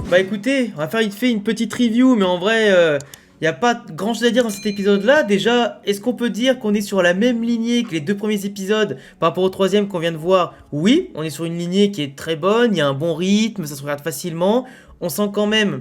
Bah écoutez, on va faire vite fait une petite review, mais en vrai, y a pas grand chose à dire dans cet épisode-là. Déjà, est-ce qu'on peut dire qu'on est sur la même lignée que les deux premiers épisodes par rapport au troisième qu'on vient de voir? Oui, on est sur une lignée qui est très bonne, il y a un bon rythme, ça se regarde facilement. On sent quand même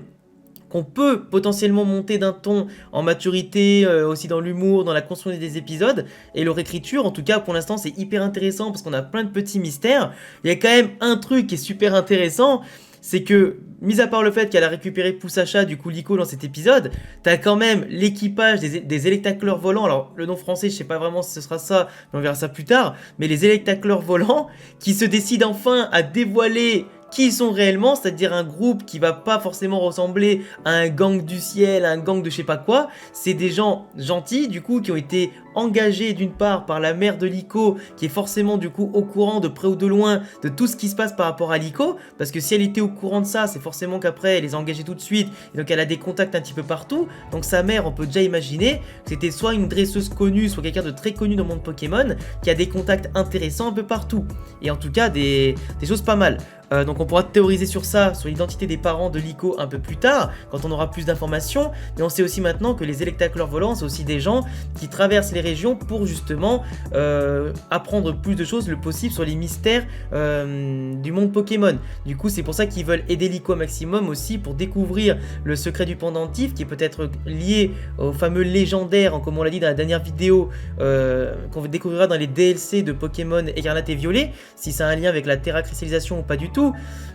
qu'on peut potentiellement monter d'un ton en maturité, aussi dans l'humour, dans la construction des épisodes, et leur écriture, en tout cas pour l'instant c'est hyper intéressant parce qu'on a plein de petits mystères. Il y a quand même un truc qui est super intéressant, c'est que, mis à part le fait qu'elle a récupéré Poussacha, du coup Liko dans cet épisode, t'as quand même l'équipage des électacleurs volants, alors le nom français je sais pas vraiment si ce sera ça, mais on verra ça plus tard, mais les électacleurs volants qui se décident enfin à dévoiler qui ils sont réellement, c'est-à-dire un groupe qui va pas forcément ressembler à un gang du ciel, à un gang de je sais pas quoi. C'est des gens gentils, du coup, qui ont été engagés d'une part par la mère de Liko, qui est forcément du coup au courant de près ou de loin de tout ce qui se passe par rapport à Liko, parce que si elle était au courant de ça, c'est forcément qu'après elle les a engagés tout de suite, et donc elle a des contacts un petit peu partout. Donc sa mère, on peut déjà imaginer que c'était soit une dresseuse connue, soit quelqu'un de très connu dans le monde Pokémon, qui a des contacts intéressants un peu partout, et en tout cas des choses pas mal. Donc on pourra théoriser sur ça, sur l'identité des parents de Liko un peu plus tard, quand on aura plus d'informations, mais on sait aussi maintenant que les électacleurs volants, c'est aussi des gens qui traversent les régions pour justement apprendre plus de choses le possible sur les mystères du monde Pokémon. Du coup c'est pour ça qu'ils veulent aider Liko au maximum aussi pour découvrir le secret du pendentif, qui est peut-être lié au fameux légendaire, comme on l'a dit dans la dernière vidéo, qu'on découvrira dans les DLC de Pokémon Écarlate et Violet, si ça a un lien avec la terracrystallisation ou pas du tout.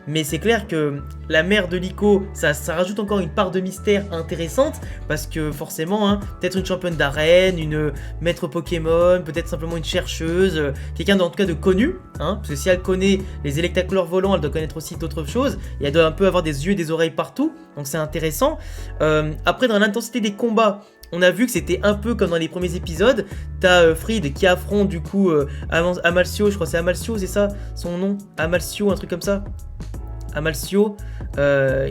Mais c'est clair que la mère de Liko, ça rajoute encore une part de mystère intéressante, parce que forcément, hein, peut-être une championne d'arène, une maître Pokémon, peut-être simplement une chercheuse, quelqu'un en tout cas de connu, hein, parce que si elle connaît les électacleurs volants, elle doit connaître aussi d'autres choses, et elle doit un peu avoir des yeux et des oreilles partout, donc c'est intéressant. Après, dans l'intensité des combats, on a vu que c'était un peu comme dans les premiers épisodes. T'as Fried qui affronte du coup Amalcio, je crois que c'est Amalcio, c'est ça son nom? Amalcio, un truc comme ça. Amalcio,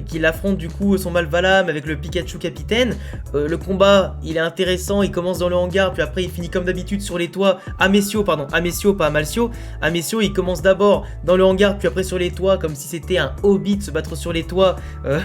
qui l'affronte du coup son Malvalam avec le Pikachu capitaine. Le combat il est intéressant, il commence dans le hangar, puis après il finit comme d'habitude sur les toits. Amesio, pardon, Amesio, pas Amalcio. Amesio il commence d'abord dans le hangar, puis après sur les toits, comme si c'était un hobbit se battre sur les toits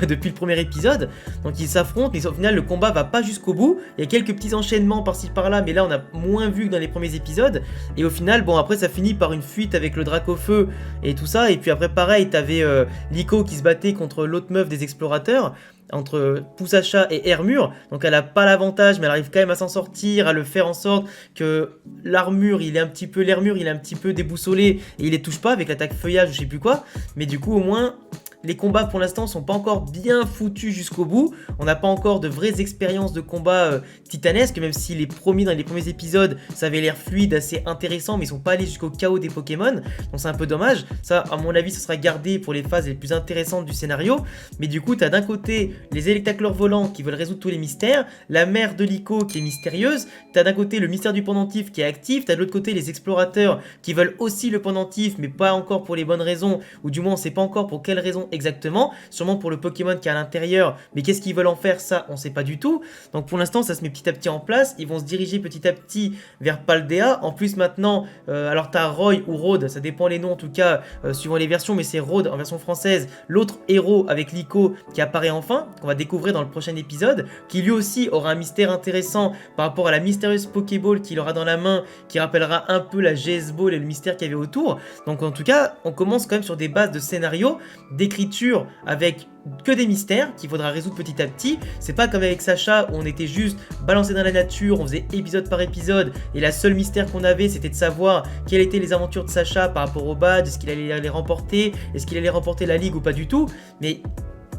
depuis le premier épisode. Donc ils s'affrontent, mais au final le combat va pas jusqu'au bout. Il y a quelques petits enchaînements par-ci par-là, mais là on a moins vu que dans les premiers épisodes. Et au final, bon après ça finit par une fuite avec le Dracofeu et tout ça. Et puis après pareil, t'avais Liko qui se battait contre l'autre meuf des explorateurs, entre Poussacha et Hermure, donc elle a pas l'avantage, mais elle arrive quand même à s'en sortir, à le faire en sorte que l'Hermure il est un petit peu déboussolé, et il les touche pas avec l'attaque feuillage ou je sais plus quoi, mais du coup au moins les combats pour l'instant sont pas encore bien foutus jusqu'au bout. On n'a pas encore de vraies expériences de combat titanesques, même si dans les premiers épisodes, ça avait l'air fluide, assez intéressant, mais ils sont pas allés jusqu'au chaos des Pokémon. Donc c'est un peu dommage. Ça, à mon avis, ce sera gardé pour les phases les plus intéressantes du scénario. Mais du coup, tu as d'un côté les électacleurs volants qui veulent résoudre tous les mystères, la mère de Liko qui est mystérieuse, tu as d'un côté le mystère du pendentif qui est actif, tu as de l'autre côté les explorateurs qui veulent aussi le pendentif, mais pas encore pour les bonnes raisons, ou du moins on sait pas encore pour quelles raisons exactement, sûrement pour le Pokémon qui est à l'intérieur, mais qu'est-ce qu'ils veulent en faire, ça on sait pas du tout. Donc pour l'instant ça se met petit à petit en place, ils vont se diriger petit à petit vers Paldea. En plus maintenant, alors t'as Roy ou Rod, ça dépend les noms en tout cas, suivant les versions, mais c'est Rod en version française, l'autre héros avec Liko qui apparaît enfin, qu'on va découvrir dans le prochain épisode, qui lui aussi aura un mystère intéressant par rapport à la mystérieuse Pokéball qu'il aura dans la main, qui rappellera un peu la GS Ball et le mystère qu'il y avait autour. Donc en tout cas, on commence quand même sur des bases de scénario, d'écriture, avec que des mystères qu'il faudra résoudre petit à petit. C'est pas comme avec Sacha où on était juste balancé dans la nature, on faisait épisode par épisode et la seule mystère qu'on avait c'était de savoir quelles étaient les aventures de Sacha par rapport au badge, est-ce qu'il allait les remporter, est-ce qu'il allait remporter la ligue ou pas du tout. Mais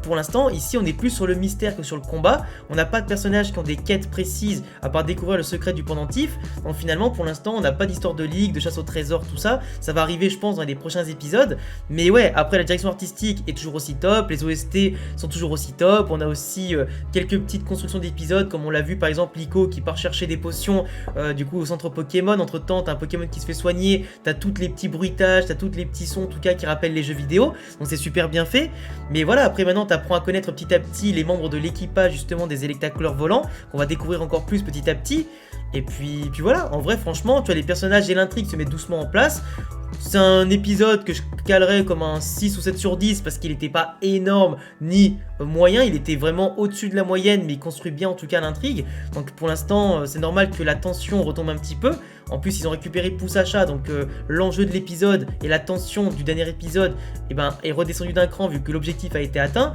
pour l'instant, ici, on est plus sur le mystère que sur le combat. On n'a pas de personnages qui ont des quêtes précises à part découvrir le secret du pendentif. Donc finalement, pour l'instant, on n'a pas d'histoire de ligue, de chasse au trésor, tout ça. Ça va arriver, je pense, dans les prochains épisodes. Mais ouais, après, la direction artistique est toujours aussi top. Les OST sont toujours aussi top. On a aussi quelques petites constructions d'épisodes, comme on l'a vu, par exemple, Liko qui part chercher des potions du coup au centre Pokémon. Entre temps, t'as un Pokémon qui se fait soigner. T'as tous les petits bruitages, t'as tous les petits sons, en tout cas, qui rappellent les jeux vidéo. Donc c'est super bien fait. Mais voilà, après, maintenant, t'apprends à connaître petit à petit les membres de l'équipage justement des électacleurs volants, qu'on va découvrir encore plus petit à petit. Et puis voilà, en vrai franchement, tu vois, les personnages et l'intrigue se mettent doucement en place. c'est un épisode que je calerais comme un 6 ou 7 sur 10 parce qu'il n'était pas énorme ni moyen, il était vraiment au-dessus de la moyenne mais il construit bien en tout cas l'intrigue. Donc pour l'instant c'est normal que la tension retombe un petit peu. En plus ils ont récupéré Poussacha, donc l'enjeu de l'épisode et la tension du dernier épisode est redescendu d'un cran vu que l'objectif a été atteint.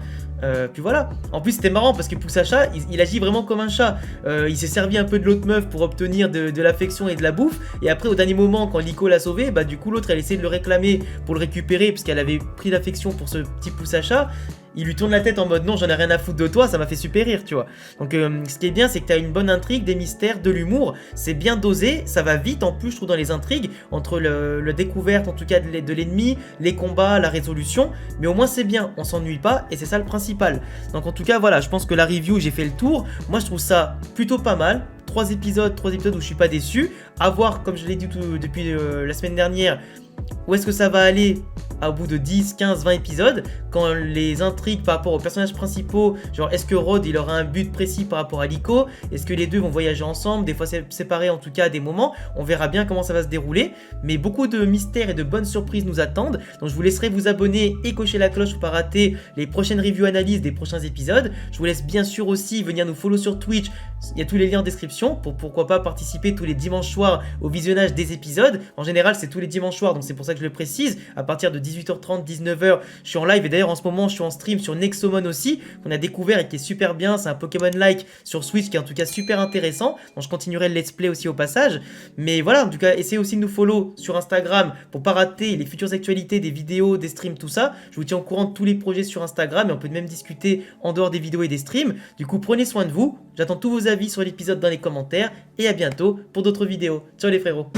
Puis voilà. En plus c'était marrant parce que Poussacha il agit vraiment comme un chat. Il s'est servi un peu de l'autre meuf pour obtenir de l'affection et de la bouffe. Et après au dernier moment quand Liko l'a sauvé, du coup l'autre elle essaie de le réclamer pour le récupérer parce qu'elle avait pris l'affection pour ce petit Poussacha. Il lui tourne la tête en mode non, j'en ai rien à foutre de toi, ça m'a fait super rire, tu vois. Donc ce qui est bien, c'est que t'as une bonne intrigue, des mystères, de l'humour, c'est bien dosé, ça va vite en plus, je trouve, dans les intrigues, entre la découverte en tout cas de l'ennemi, les combats, la résolution, mais au moins c'est bien, on s'ennuie pas et c'est ça le principal. Donc en tout cas, voilà, je pense que la review, j'ai fait le tour, moi je trouve ça plutôt pas mal. 3 épisodes où je suis pas déçu. À voir, comme je l'ai dit depuis la semaine dernière, où est-ce que ça va aller au bout de 10, 15, 20 épisodes, quand les intrigues par rapport aux personnages principaux, genre est-ce que Rod il aura un but précis par rapport à Liko, est-ce que les deux vont voyager ensemble, des fois séparés en tout cas à des moments, on verra bien comment ça va se dérouler, mais beaucoup de mystères et de bonnes surprises nous attendent, donc je vous laisserai vous abonner et cocher la cloche pour pas rater les prochaines reviews analyses des prochains épisodes. Je vous laisse bien sûr aussi venir nous follow sur Twitch, il y a tous les liens en description pour pourquoi pas participer tous les dimanches soirs au visionnage des épisodes. En général c'est tous les dimanches soirs, donc c'est pour ça que je le précise, à partir de 18h30, 19h, je suis en live et d'ailleurs en ce moment je suis en stream sur Nexomon aussi, qu'on a découvert et qui est super bien, c'est un Pokémon-like sur Switch qui est en tout cas super intéressant, donc je continuerai le let's play aussi au passage, mais voilà, en tout cas essayez aussi de nous follow sur Instagram pour pas rater les futures actualités des vidéos, des streams, tout ça, je vous tiens au courant de tous les projets sur Instagram et on peut même discuter en dehors des vidéos et des streams, du coup prenez soin de vous, j'attends tous vos avis sur l'épisode dans les commentaires et à bientôt pour d'autres vidéos, ciao les frérots.